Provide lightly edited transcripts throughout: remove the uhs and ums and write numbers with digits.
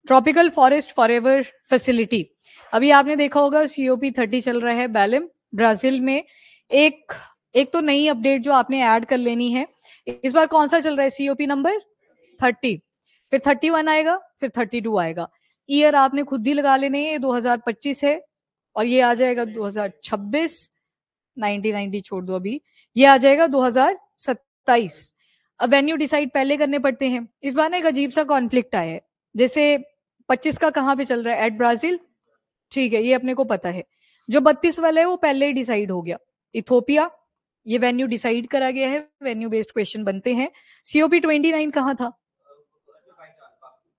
Tropical forest forever facility. अभी आपने देखा होगा COP30 चल रहा है बैलेम ब्राजील में। एक तो नई अपडेट जो आपने ऐड कर लेनी है, इस बार कौन सा चल रहा है? COP नंबर 30, फिर 31 आएगा, फिर 32 आएगा। ईयर आपने खुद ही लगा लेने हैं, 2025 है और ये आ जाएगा 2026। 1990 छोड़ दो, अभी ये आ जाएगा 2027। अब वेन्यू डिसाइड पहले करने पड़ते हैं। इस बार ना एक अजीब सा कॉन्फ्लिक्ट आया है। जैसे 25 का कहाँ पे चल रहा है? एट ब्राजील, ठीक है, ये अपने को पता है। जो 32 वाला है वो पहले ही डिसाइड हो गया, इथोपिया। ये वेन्यू डिसाइड करा गया है, वेन्यू बेस्ड क्वेश्चन बनते हैं। COP29 कहाँ था?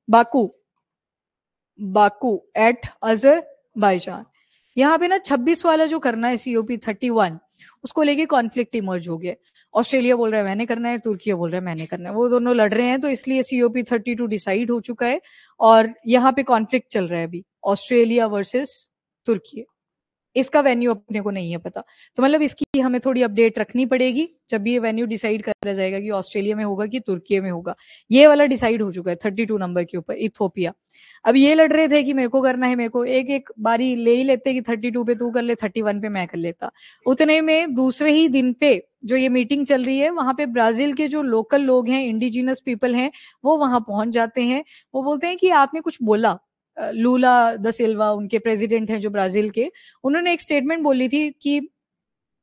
Baku, Baku at Azerbaijan. यहाँ पे ना 26 वाला जो करना है COP31, उसको लेके कॉन्फ्लिक्ट इमर्ज हो गया। ऑस्ट्रेलिया बोल रहा है मैंने करना है, तुर्की बोल रहा है मैंने करना है, वो दोनों लड़ रहे हैं, तो इसलिए COP32 डिसाइड हो चुका है और यहाँ पे कॉन्फ्लिक्ट चल रहा है अभी, ऑस्ट्रेलिया वर्सेस तुर्की। इसका वेन्यू अपने को नहीं है पता, तो मतलब इसकी हमें थोड़ी अपडेट रखनी पड़ेगी जब भी ये वेन्यू डिसाइड करा जाएगा कि ऑस्ट्रेलिया में होगा कि तुर्की में होगा। ये वाला डिसाइड हो चुका है 32 नंबर के ऊपर, इथोपिया। अब ये लड़ रहे थे कि मेरे को करना है, मेरे को एक एक बारी ले ही लेते कि 32 पे तू कर ले, 31 पे मैं कर लेता। उतने में दूसरे ही दिन पे जो ये मीटिंग चल रही है, वहां पे ब्राजील के जो लोकल लोग हैं, इंडिजिनस पीपल हैं, वो वहां पहुंच जाते हैं। वो बोलते हैं कि आपने कुछ बोला। लूला द सिल्वा उनके प्रेसिडेंट हैं जो ब्राजील के, उन्होंने एक स्टेटमेंट बोली थी कि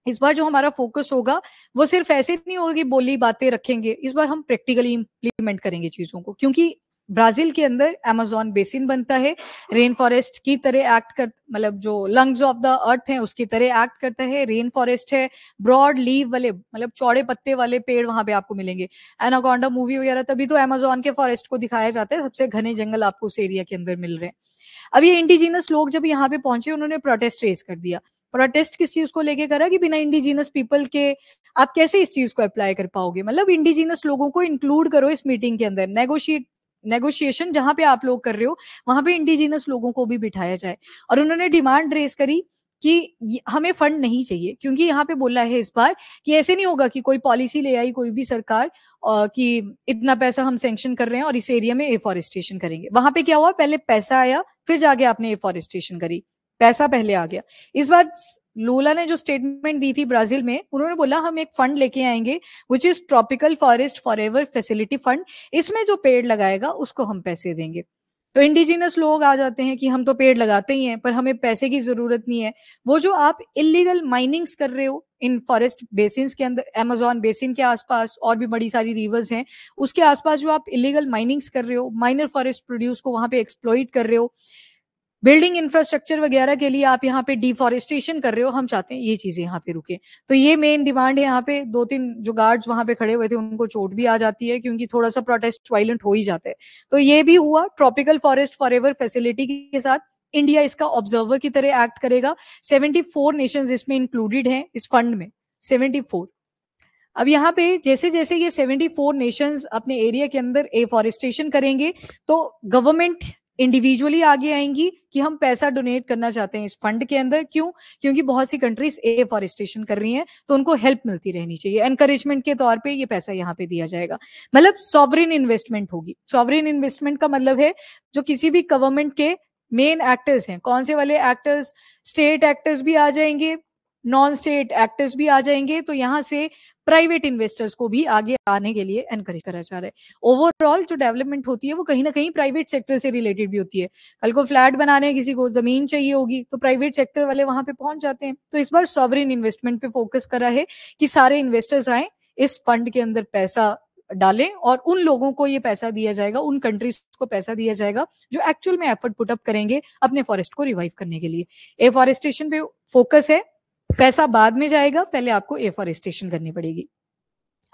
इस बार जो हमारा फोकस होगा वो सिर्फ ऐसे नहीं होगा कि बोली बातें रखेंगे, इस बार हम प्रैक्टिकली इंप्लीमेंट करेंगे चीजों को, क्योंकि ब्राजील के अंदर अमेजोन बेसिन बनता है, रेन फॉरेस्ट की तरह एक्ट कर, मतलब जो लंग्स ऑफ द अर्थ है उसकी तरह एक्ट करता है। रेन फॉरेस्ट है, ब्रॉड लीव वाले, मतलब चौड़े पत्ते वाले पेड़ वहां पे आपको मिलेंगे। एनाकोंडा मूवी वगैरह, तभी तो अमेजोन के फॉरेस्ट को दिखाया जाता है, सबसे घने जंगल आपको उस एरिया के अंदर मिल रहे हैं। अब ये इंडिजिनस लोग जब यहाँ पे पहुंचे, उन्होंने प्रोटेस्ट रेज कर दिया। प्रोटेस्ट किस चीज को लेके करा कि बिना इंडिजिनस पीपल के आप कैसे इस चीज को अप्लाई कर पाओगे, मतलब इंडिजिनस लोगों को इंक्लूड करो इस मीटिंग के अंदर। नेगोशिएशन जहां पे आप लोग कर रहे हो वहां पे इंडिजिनस लोगों को भी बिठाया जाए। और उन्होंने डिमांड रेस करी कि हमें फंड नहीं चाहिए, क्योंकि यहाँ पे बोला है इस बार कि ऐसे नहीं होगा कि कोई पॉलिसी ले आई कोई भी सरकार कि इतना पैसा हम सैंक्शन कर रहे हैं और इस एरिया में एफॉरेस्टेशन करेंगे। वहां पे क्या हुआ, पहले पैसा आया, फिर जाके आपने एफॉरेस्टेशन करी, पैसा पहले आ गया। इस बार लूला ने जो स्टेटमेंट दी थी ब्राजील में, उन्होंने बोला हम एक फंड लेके आएंगे which is tropical forest forever facility fund, इसमें जो पेड़ लगाएगा उसको हम पैसे देंगे। तो इंडिजिनस लोग आ जाते हैं कि हम तो पेड़ लगाते ही हैं पर हमें पैसे की जरूरत नहीं है। वो जो आप इलीगल माइनिंग्स कर रहे हो इन फॉरेस्ट बेसिन्स के अंदर, अमेजोन बेसिन के आसपास और भी बड़ी सारी रिवर्स हैं, उसके आसपास जो आप इलीगल माइनिंग्स कर रहे हो, माइनर फॉरेस्ट प्रोड्यूस को वहां पे एक्सप्लॉइट कर रहे हो, बिल्डिंग इंफ्रास्ट्रक्चर वगैरह के लिए आप यहाँ पे डिफॉरेस्टेशन कर रहे हो, हम चाहते हैं ये चीजें यहाँ पे रुके। तो ये मेन डिमांड है। यहाँ पे 2-3 जो गार्ड्स वहां पे खड़े हुए थे उनको चोट भी आ जाती है, क्योंकि थोड़ा सा प्रोटेस्ट वायलेंट हो ही जाता है। तो ये भी हुआ ट्रॉपिकल फॉरेस्ट फॉरएवर फैसिलिटी के साथ। इंडिया इसका ऑब्जर्वर की तरह एक्ट करेगा। 74 नेशंस इसमें इंक्लूडेड हैं इस फंड में, 74। अब यहाँ पे जैसे जैसे ये 74 नेशंस अपने एरिया के अंदर एफॉरेस्टेशन करेंगे, तो गवर्नमेंट इंडिविजुअली आगे आएंगी कि हम पैसा डोनेट करना चाहते हैं इस फंड के अंदर। क्यों? क्योंकि बहुत सी कंट्रीज एफॉरेस्टेशन कर रही हैं, तो उनको हेल्प मिलती रहनी चाहिए, एनकरेजमेंट के तौर पे ये पैसा यहाँ पे दिया जाएगा। मतलब सॉवरेन इन्वेस्टमेंट होगी। सॉवरेन इन्वेस्टमेंट का मतलब है जो किसी भी गवर्नमेंट के मेन एक्टर्स हैं, कौन से वाले एक्टर्स, स्टेट एक्टर्स भी आ जाएंगे, नॉन स्टेट एक्टर्स भी आ जाएंगे, तो यहाँ से प्राइवेट इन्वेस्टर्स को भी आगे आने के लिए एनकरेज करा जा रहा है। ओवरऑल जो डेवलपमेंट होती है वो कहीं ना कहीं प्राइवेट सेक्टर से रिलेटेड भी होती है। कल को फ्लैट बनाने किसी को जमीन चाहिए होगी तो प्राइवेट सेक्टर वाले वहां पे पहुंच जाते हैं। तो इस बार सॉवरेन इन्वेस्टमेंट पे फोकस करा है कि सारे इन्वेस्टर्स आए, इस फंड के अंदर पैसा डालें और उन लोगों को ये पैसा दिया जाएगा, उन कंट्रीज को पैसा दिया जाएगा जो एक्चुअल में एफर्ट पुटअप करेंगे अपने फॉरेस्ट को रिवाइव करने के लिए। एफॉरेस्टेशन पे फोकस है, पैसा बाद में जाएगा, पहले आपको एफॉरेस्टेशन करनी पड़ेगी।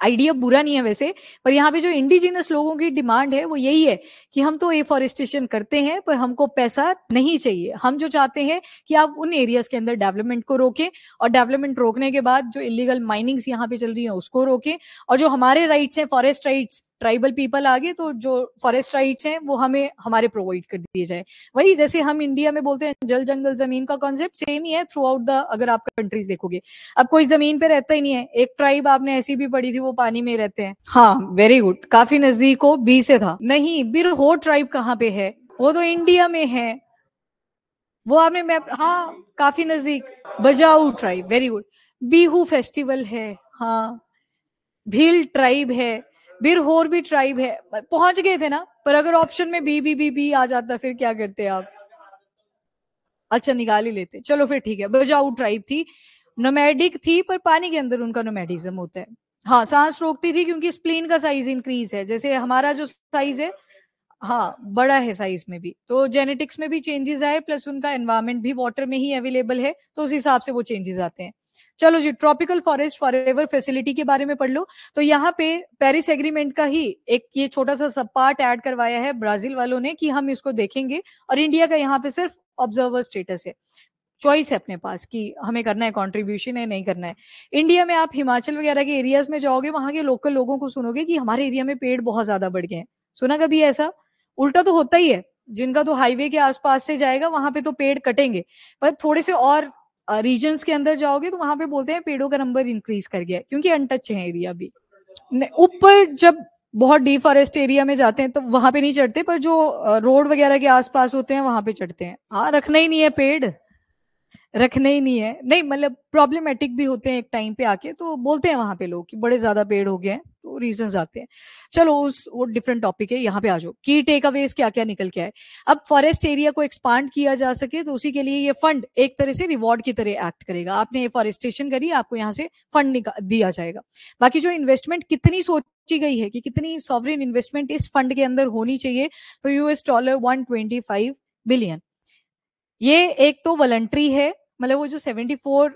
आइडिया बुरा नहीं है वैसे, पर यहाँ पे जो इंडिजिनस लोगों की डिमांड है वो यही है कि हम तो एफॉरेस्टेशन करते हैं पर हमको पैसा नहीं चाहिए। हम जो चाहते हैं कि आप उन एरियाज के अंदर डेवलपमेंट को रोकें और डेवलपमेंट रोकने के बाद जो इलीगल माइनिंग्स यहाँ पे चल रही है उसको रोकें, और जो हमारे राइट्स हैं, फॉरेस्ट राइट्स, ट्राइबल पीपल आगे, तो जो फॉरेस्ट राइट्स हैं वो हमें हमारे प्रोवाइड कर दिए जाए। वही जैसे हम इंडिया में बोलते हैं जल जंगल जमीन का कॉन्सेप्ट सेम ही है थ्रू आउट द, अगर आप कंट्रीज देखोगे। अब कोई जमीन पे रहता ही नहीं है, एक ट्राइब आपने ऐसी भी पढ़ी थी वो पानी में रहते हैं। हाँ वेरी गुड, काफी नजदीक हो, बी से था नहीं। बिरहोर ट्राइब कहाँ पे है? वो तो इंडिया में है, वो आपने मैप, हाँ काफी नजदीक। Bajau tribe, very good. Bihu festival है, हाँ। भील ट्राइब है, बिरहोर भी ट्राइब है। पहुंच गए थे ना, पर अगर ऑप्शन में बी आ जाता फिर क्या करते आप? अच्छा निकाल ही लेते, चलो फिर ठीक है। बजाऊ ट्राइब थी, नोमैडिक थी, पर पानी के अंदर उनका नोमैडिज्म होता है। हाँ, सांस रोकती थी क्योंकि स्प्लीन का साइज इंक्रीज है, जैसे हमारा जो साइज है, हाँ बड़ा है साइज में भी, तो जेनेटिक्स में भी चेंजेस आए, प्लस उनका एनवायरमेंट भी वाटर में ही अवेलेबल है, तो उस हिसाब से वो चेंजेस आते हैं। चलो जी, ट्रॉपिकल फॉरेस्ट फॉरएवर फैसिलिटी के बारे में पढ़ लो। तो यहाँ पे पेरिस एग्रीमेंट का ही एक ये छोटा सा सब पार्ट ऐड करवाया है ब्राजील वालों ने कि हम इसको देखेंगे, और इंडिया का यहाँ पे सिर्फ ऑब्जर्वर स्टेटस है। चॉइस है अपने पास कि हमें करना है कॉन्ट्रीब्यूशन है नहीं करना है। इंडिया में आप हिमाचल वगैरह के एरियाज में जाओगे, वहां के लोकल लोगों को सुनोगे कि हमारे एरिया में पेड़ बहुत ज्यादा बढ़ गए हैं। सुना कभी ऐसा? उल्टा तो होता ही है, जिनका तो हाईवे के आसपास से जाएगा वहां पे तो पेड़ कटेंगे, पर थोड़े से और रीजन्स के अंदर जाओगे तो वहां पे बोलते हैं पेड़ों का नंबर इंक्रीज कर गया है, क्योंकि अनटच है एरिया भी। ऊपर जब बहुत डिफॉरेस्ट एरिया में जाते हैं तो वहां पे नहीं चढ़ते, पर जो रोड वगैरह के आसपास होते हैं वहां पे चढ़ते हैं। हाँ, रखना ही नहीं है पेड़, रखने ही नहीं है, नहीं मतलब प्रॉब्लमेटिक भी होते हैं एक टाइम पे आके, तो बोलते हैं वहां पे लोग कि बड़े ज्यादा पेड़ हो गए हैं, तो रीजंस आते हैं। चलो उस वो डिफरेंट टॉपिक है, यहाँ पे आ जाओ की टेक अवेज क्या क्या निकल के आए। अब फॉरेस्ट एरिया को एक्सपांड किया जा सके तो उसी के लिए ये फंड एक तरह से रिवॉर्ड की तरह एक्ट करेगा। आपने फॉरेस्टेशन करी, आपको यहाँ से फंड दिया जाएगा। बाकी जो इन्वेस्टमेंट कितनी सोची गई है कि कितनी सॉवरेन इन्वेस्टमेंट इस फंड के अंदर होनी चाहिए, तो $125 बिलियन। ये एक तो वॉलंटरी है, मतलब वो जो 74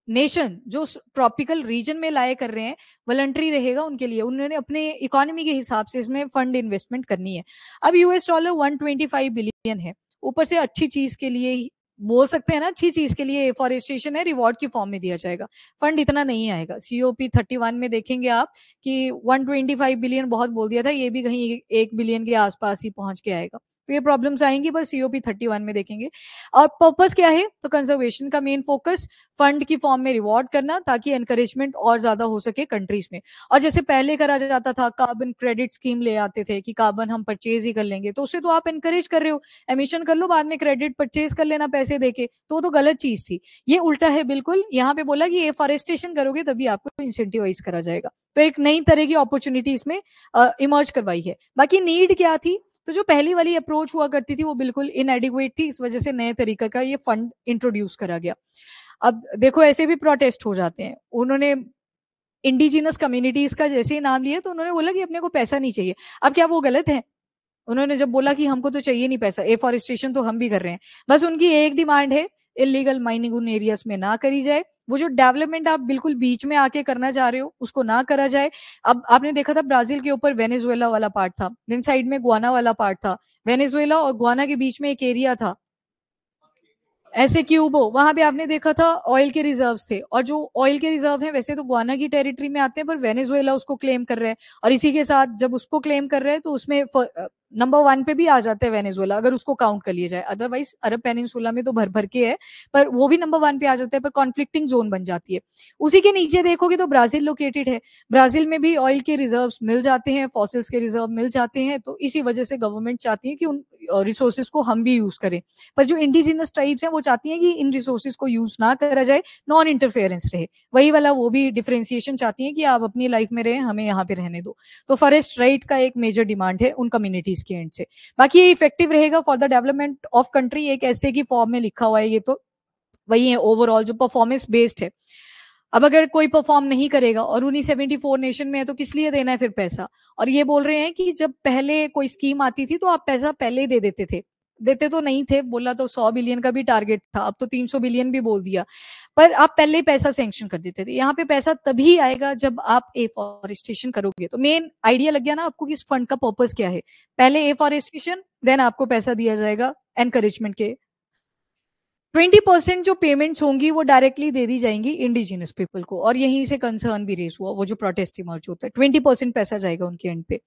नेशन जो ट्रॉपिकल रीजन में लाए कर रहे हैं, वॉलंटरी रहेगा उनके लिए, उन्होंने अपने इकोनॉमी के हिसाब से इसमें फंड इन्वेस्टमेंट करनी है। अब $125 बिलियन है, ऊपर से अच्छी चीज के लिए बोल सकते हैं ना, अच्छी चीज के लिए फॉरेस्टेशन है, रिवॉर्ड की फॉर्म में दिया जाएगा। फंड इतना नहीं आएगा। COP 31 में देखेंगे आप कि 125 बिलियन बहुत बोल दिया था, ये भी कहीं 1 बिलियन के आसपास ही पहुंच के आएगा, तो ये प्रॉब्लम्स आएंगी, पर COP 31 में देखेंगे। और पर्पस क्या है, तो कंजर्वेशन का मेन फोकस फंड की फॉर्म में रिवॉर्ड करना, ताकि एनकरेजमेंट और ज्यादा हो सके कंट्रीज में। और जैसे पहले करा जाता था, कार्बन क्रेडिट स्कीम ले आते थे कि कार्बन हम परचेज ही कर लेंगे, तो उससे तो आप एनकरेज कर रहे हो, एमिशन कर लो, बाद में क्रेडिट परचेज कर लेना पैसे देके, तो गलत चीज थी। ये उल्टा है बिल्कुल, यहाँ पे बोला कि एफॉरेस्टेशन करोगे तभी आपको इंसेंटिवाइज करा जाएगा, तो एक नई तरह की अपॉर्चुनिटी इसमें इमर्ज करवाई है। बाकी नीड क्या थी, तो जो पहली वाली अप्रोच हुआ करती थी वो बिल्कुल इनएडिक्वेट थी, इस वजह से नए तरीके का ये फंड इंट्रोड्यूस करा गया। अब देखो ऐसे भी प्रोटेस्ट हो जाते हैं, उन्होंने इंडिजिनस कम्युनिटीज का जैसे ही नाम लिया तो उन्होंने बोला कि अपने को पैसा नहीं चाहिए। अब क्या वो गलत है? उन्होंने जब बोला कि हमको तो चाहिए नहीं पैसा, एफॉरेस्टेशन तो हम भी कर रहे हैं, बस उनकी एक डिमांड है, इलीगल माइनिंग उन एरियाज में ना करी जाए, वो जो डेवलपमेंट आप बिल्कुल बीच में आके करना चाह रहे हो उसको ना करा जाए। अब आपने देखा था ब्राजील के ऊपर वेनेजुएला वाला पार्ट था, देन साइड में गुआना वाला पार्ट था, वेनेजुएला और गुआना के बीच में एक एरिया था, ऐसे क्यूबो, वहां पे आपने देखा था ऑयल के रिजर्व थे, और जो ऑयल के रिजर्व है वैसे तो गुआना की टेरिटरी में आते हैं, पर वेनेजुएला उसको क्लेम कर रहा है, और इसी के साथ जब उसको क्लेम कर रहे हैं तो उसमें नंबर 1 पे भी आ जाता है वेनेजुएला, अगर उसको काउंट कर लिया जाए। अदरवाइज अरब पेनिनसुला में तो भर भर के है, पर वो भी नंबर 1 पे आ जाता है, पर कॉन्फ्लिक्टिंग जोन बन जाती है। उसी के नीचे देखोगे तो ब्राजील लोकेटेड है, ब्राजील में भी ऑयल के रिजर्व मिल जाते हैं, फॉसिल्स के रिजर्व मिल जाते हैं, तो इसी वजह से गवर्नमेंट चाहती है कि उन रिसोर्सेज को हम भी यूज करें। पर जो इंडिजिनस ट्राइब्स हैं वो चाहती हैं कि इन रिसोर्सेज को यूज ना करा जाए, नॉन इंटरफेरेंस रहे, वही वाला वो भी डिफरेंशिएशन चाहती हैं कि आप अपनी लाइफ में रहे, हमें यहाँ पे रहने दो। तो फॉरेस्ट राइट का एक मेजर डिमांड है उन कम्युनिटीज के एंड से। बाकी ये इफेक्टिव रहेगा for the development of country, एक ऐसे की फॉर्म में लिखा हुआ है, ये तो वही है ओवरऑल जो परफॉर्मेंस बेस्ड है। अब अगर कोई परफॉर्म नहीं करेगा और उन्हीं 74 नेशन में है तो किस लिए देना है फिर पैसा? और ये बोल रहे हैं कि जब पहले कोई स्कीम आती थी तो आप पैसा पहले ही दे देते थे, देते तो नहीं थे, बोला तो 100 बिलियन का भी टारगेट था, अब तो 300 बिलियन भी बोल दिया, पर आप पहले ही पैसा सैंक्शन कर देते थे। यहाँ पे पैसा तभी आएगा जब आप एफॉरेस्टेशन करोगे, तो मेन आइडिया लग गया ना आपको कि इस फंड का पर्पस क्या है। पहले एफॉरेस्टेशन, देन आपको पैसा दिया जाएगा एनकरेजमेंट के। 20% जो पेमेंट्स होंगी वो डायरेक्टली दे दी जाएंगी इंडिजिनस पीपल को, और यहीं से कंसर्न भी रेस हुआ, वो जो प्रोटेस्ट इमर्ज होता है 20% पैसा जाएगा उनके एंड पे।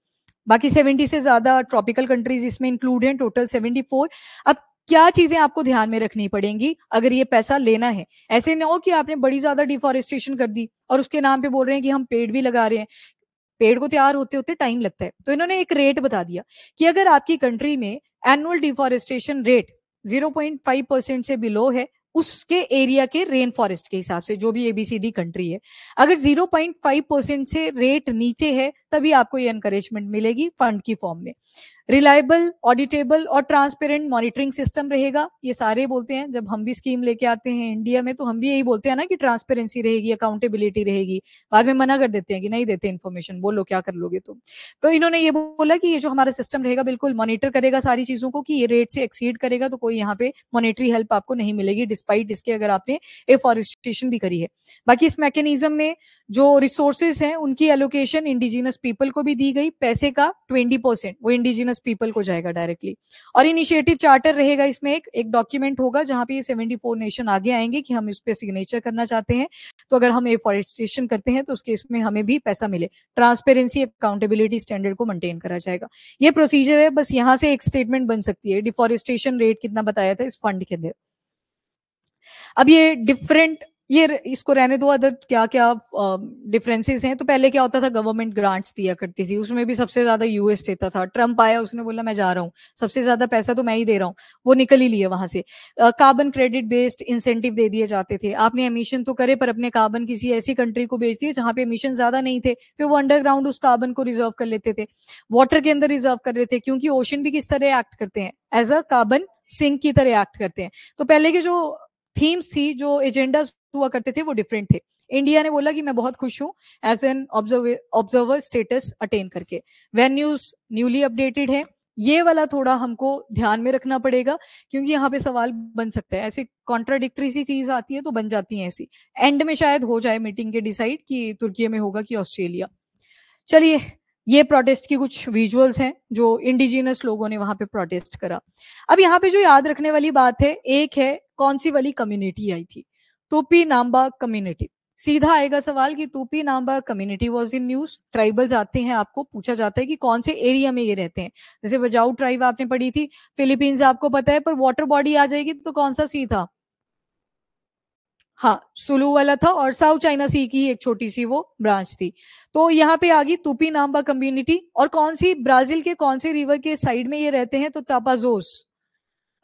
बाकी 70 से ज्यादा ट्रॉपिकल कंट्रीज इसमें इंक्लूड हैं, टोटल 74। अब क्या चीजें आपको ध्यान में रखनी पड़ेंगी अगर ये पैसा लेना है? ऐसे ना हो कि आपने बड़ी ज्यादा डिफॉरेस्टेशन कर दी और उसके नाम पे बोल रहे हैं कि हम पेड़ भी लगा रहे हैं, पेड़ को तैयार होते होते टाइम लगता है, तो इन्होंने एक रेट बता दिया कि अगर आपकी कंट्री में एनुअल डिफॉरेस्टेशन रेट 0.5% से बिलो है उसके एरिया के रेन फॉरेस्ट के हिसाब से, जो भी एबीसीडी कंट्री है, अगर 0.5% से रेट नीचे है तभी आपको ये एनकरेजमेंट मिलेगी फंड की फॉर्म में। रिलायबल, ऑडिटेबल और ट्रांसपेरेंट मॉनिटरिंग सिस्टम रहेगा। ये सारे बोलते हैं, जब हम भी स्कीम लेके आते हैं इंडिया में तो हम भी यही बोलते हैं ना कि ट्रांसपेरेंसी रहेगी, अकाउंटेबिलिटी रहेगी। बाद में मना कर देते हैं कि नहीं देते इन्फॉर्मेशन, बोलो क्या कर लोगे तुम। तो इन्होंने ये बोला कि ये जो हमारा सिस्टम रहेगा बिल्कुल मॉनिटर करेगा सारी चीजों को, कि ये रेट से एक्सीड करेगा तो कोई यहाँ पे मॉनिटरी हेल्प आपको नहीं मिलेगी, डिस्पाइट इसके अगर आपने एफॉरेस्टेशन भी करी है। बाकी इस मैकेनिज्म में जो रिसोर्सेज हैं उनकी एलोकेशन इंडिजिनस पीपल को भी दी गई। पैसे का 20% वो इंडिजिनस पीपल को जाएगा डायरेक्टली। और इनिशिएटिव चार्टर रहेगा, इसमें एक डॉक्यूमेंट होगा जहां पे ये 74 नेशन आगे आएंगे कि हम इस पे सिग्नेचर करना चाहते हैं, तो अगर हम एफॉरेस्टेशन करते हैं तो उस केस में हमें भी पैसा मिले। ट्रांसपेरेंसी, अकाउंटेबिलिटी स्टैंडर्ड को मेंटेन करा जाएगा। ये प्रोसीजर है, बस यहां से एक स्टेटमेंट बन सकती है। डिफॉरेस्टेशन रेट कितना बताया था इस फंड के अंदर। अब ये डिफरेंट, ये इसको रहने दो, अदर क्या क्या डिफरेंसेस हैं। तो पहले क्या होता था, गवर्नमेंट ग्रांट्स दिया करती थी, उसमें भी सबसे ज्यादा यूएस देता था। ट्रम्प आया, उसने बोला मैं जा रहा हूँ, सबसे ज्यादा पैसा तो मैं ही दे रहा हूँ, वो निकल ही लिया वहां से। कार्बन क्रेडिट बेस्ड इंसेंटिव दे दिए जाते थे, आपने एमिशन तो करे पर अपने कार्बन किसी ऐसी कंट्री को बेच दिए जहां पे एमिशन ज्यादा नहीं थे, फिर वो अंडरग्राउंड उस कार्बन को रिजर्व कर लेते थे, वाटर के अंदर रिजर्व कर लेते, क्योंकि ओशन भी किस तरह एक्ट करते हैं, एज अ कार्बन सिंक की तरह एक्ट करते हैं। तो पहले के जो थीम्स थी, जो एजेंडास हुआ करते थे, वो डिफरेंट थे। इंडिया ने बोला कि मैं बहुत खुश हूं as an observer status attend करके। वेन्यूज न्यूली अपडेटेड है, ये वाला थोड़ा हमको ध्यान में रखना पड़ेगा, क्योंकि यहाँ पे सवाल बन सकता है, ऐसी कॉन्ट्राडिक्टरी सी चीज आती है तो बन जाती है ऐसी। एंड में शायद हो जाए मीटिंग के डिसाइड कि तुर्की में होगा कि ऑस्ट्रेलिया। चलिए, ये प्रोटेस्ट की कुछ विजुअल्स हैं जो इंडिजिनस लोगों ने वहां पे प्रोटेस्ट करा। अब यहाँ पे जो याद रखने वाली बात है, एक है कौन सी वाली कम्युनिटी आई थी, तूपी नाम्बा कम्युनिटी। सीधा आएगा सवाल कि Tupinamba community was in news. Tribals आते हैं, आपको पूछा जाता है कि कौन से एरिया में ये रहते हैं। जैसे बजाऊ ट्राइब आपने पढ़ी थी, फिलीपींस आपको पता है, पर वाटर बॉडी आ जाएगी तो कौन सा सी था, हाँ सुलू वाला था, और साउथ चाइना सी की एक छोटी सी वो ब्रांच थी। तो यहाँ पे आ गई तूपी नाम्बा कम्युनिटी। और कौन सी, ब्राजील के कौन से रिवर के साइड में ये रहते हैं, तो तापाजोस।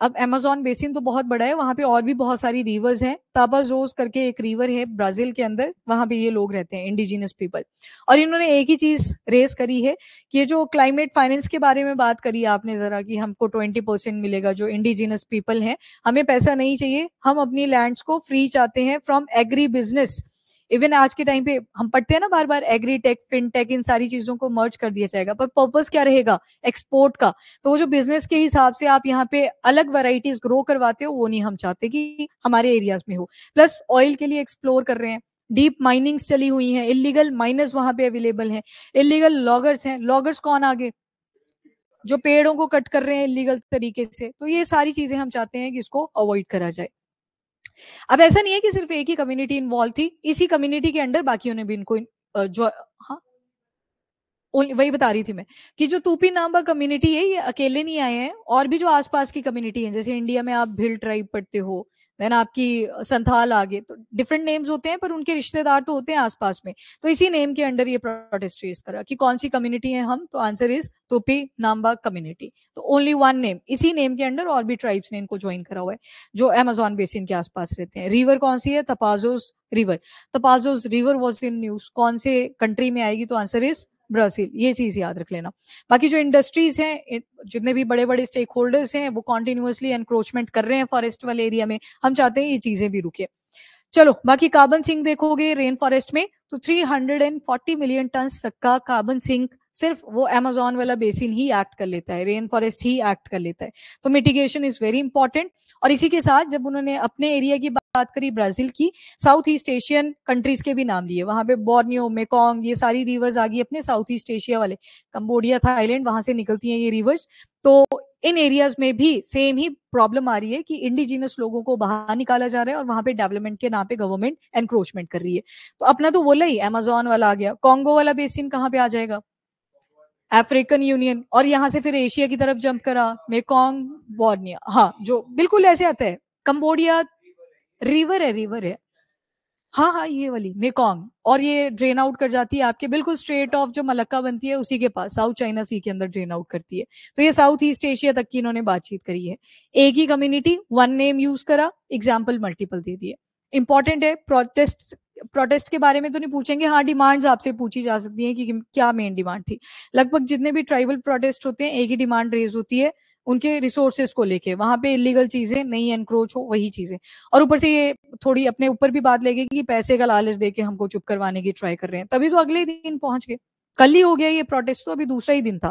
अब अमेजोन बेसिन तो बहुत बड़ा है, वहां पे और भी बहुत सारी रिवर्स हैं। तापाजोस करके एक रिवर है ब्राजील के अंदर, वहां पे ये लोग रहते हैं, इंडिजिनस पीपल। और इन्होंने एक ही चीज रेस करी है कि ये जो क्लाइमेट फाइनेंस के बारे में बात करी आपने जरा, कि हमको 20% मिलेगा जो इंडिजिनस पीपल हैं, हमें पैसा नहीं चाहिए, हम अपनी लैंड्स को फ्री चाहते हैं फ्रॉम एग्री बिजनेस। इवन आज के टाइम पे हम पढ़ते हैं ना बार बार, एग्री टेक, फिनटेक, इन सारी चीजों को मर्ज कर दिया जाएगा, पर पर्पस क्या रहेगा, एक्सपोर्ट का। तो वो जो बिजनेस के हिसाब से आप यहाँ पे अलग वैरायटीज ग्रो करवाते हो, वो नहीं हम चाहते कि हमारे एरियाज में हो। प्लस ऑयल के लिए एक्सप्लोर कर रहे हैं, डीप माइनिंग्स चली हुई हैं, इलीगल माइनर्स वहां पे अवेलेबल हैं, इलीगल लॉगर्स हैं। लॉगर्स कौन आगे, जो पेड़ों को कट कर रहे हैं इलीगल तरीके से। तो ये सारी चीजें हम चाहते हैं कि इसको अवॉइड करा जाए। अब ऐसा नहीं है कि सिर्फ एक ही कम्युनिटी इन्वॉल्व थी, इसी कम्युनिटी के अंडर बाकियों ने भी इनको जो, हाँ वही बता रही थी मैं, कि जो तूपी नाम्बा कम्युनिटी है ये अकेले नहीं आए हैं, और भी जो आसपास की कम्युनिटी है, जैसे इंडिया में आप भिल ट्राइब पढ़ते हो, देन आपकी संथाल आगे, तो डिफरेंट नेम्स होते हैं पर उनके रिश्तेदार तो होते हैं आसपास में। तो इसी नेम के अंडर ये प्रोटेस्ट रेस करा कि कौन सी कम्युनिटी है हम, तो आंसर इज तूपी नाम्बा कम्युनिटी। तो ओनली वन नेम, इसी नेम के अंडर और भी ट्राइब्स ने इनको ज्वाइन करा हुआ है जो अमेजोन बेसिन के आसपास रहते हैं। रिवर कौन सी है, Tapajos river. Tapajos river was in news, कौन से कंट्री में आएगी, तो आंसर इज ब्राजील। ये चीज याद रख लेना। बाकी जो इंडस्ट्रीज हैं, जितने भी बड़े बड़े स्टेक होल्डर्स हैं, वो कॉन्टिन्यूसली एनक्रोचमेंट कर रहे हैं फॉरेस्ट वाले एरिया में, हम चाहते हैं ये चीजें भी रुके। चलो, बाकी कार्बन सिंक देखोगे रेन फॉरेस्ट में, तो 340 मिलियन टन तक का कार्बन सिंक सिर्फ वो अमेजोन वाला बेसिन ही एक्ट कर लेता है, रेन फॉरेस्ट ही एक्ट कर लेता है। तो मिटिगेशन इज वेरी इंपॉर्टेंट। और इसी के साथ जब उन्होंने अपने एरिया की बात करी ब्राजील की, साउथ ईस्ट एशियन कंट्रीज के भी नाम लिए, वहां पे बोर्नियो, मेकोंग, ये सारी रिवर्स आ गई अपने साउथ ईस्ट एशिया वाले, कंबोडिया, थाईलैंड, वहां से निकलती हैं ये रिवर्स। तो इन एरियाज में भी सेम ही प्रॉब्लम आ रही है कि इंडिजिनस लोगों को बाहर निकाला जा रहा है और वहां पे डेवलपमेंट के नाम पे गवर्नमेंट एनक्रोचमेंट कर रही है। तो अपना तो बोला ही, अमेजोन वाला आ गया, कॉन्गो वाला बेसिन कहाँ पे आ जाएगा, अफ्रीकन यूनियन, और यहां से फिर एशिया की तरफ जंप करा, मेकोंग, बोर्निया, हाँ जो बिल्कुल ऐसे आता है, कंबोडिया रिवर है, रिवर है, हाँ, हाँ, ये वाली मेकॉन्ग, और ये ड्रेन आउट कर जाती है आपके बिल्कुल स्ट्रेट ऑफ जो मलक्का बनती है उसी के पास, साउथ चाइना सी के अंदर ड्रेन आउट करती है। तो ये साउथ ईस्ट एशिया तक की इन्होंने बातचीत करी है। एक ही कम्युनिटी, वन नेम यूज करा, एग्जाम्पल मल्टीपल दे दिए। इंपॉर्टेंट है, प्रोटेस्ट प्रोटेस्ट के बारे में तो नहीं पूछेंगे, हाँ डिमांड्स आपसे पूछी जा सकती हैं कि क्या मेन डिमांड थी। लगभग जितने भी ट्राइबल प्रोटेस्ट होते हैं एक ही डिमांड रेज होती है, उनके रिसोर्सेज को लेके, वहां पे इलीगल चीजें नहीं एनक्रोच हो, वही चीजें। और ऊपर से ये थोड़ी अपने ऊपर भी बात लेके कि पैसे का लालच देके हमको चुप करवाने की ट्राई कर रहे हैं, तभी तो अगले ही दिन पहुंच गए। कल ही हो गया ये प्रोटेस्ट, तो अभी दूसरा ही दिन था।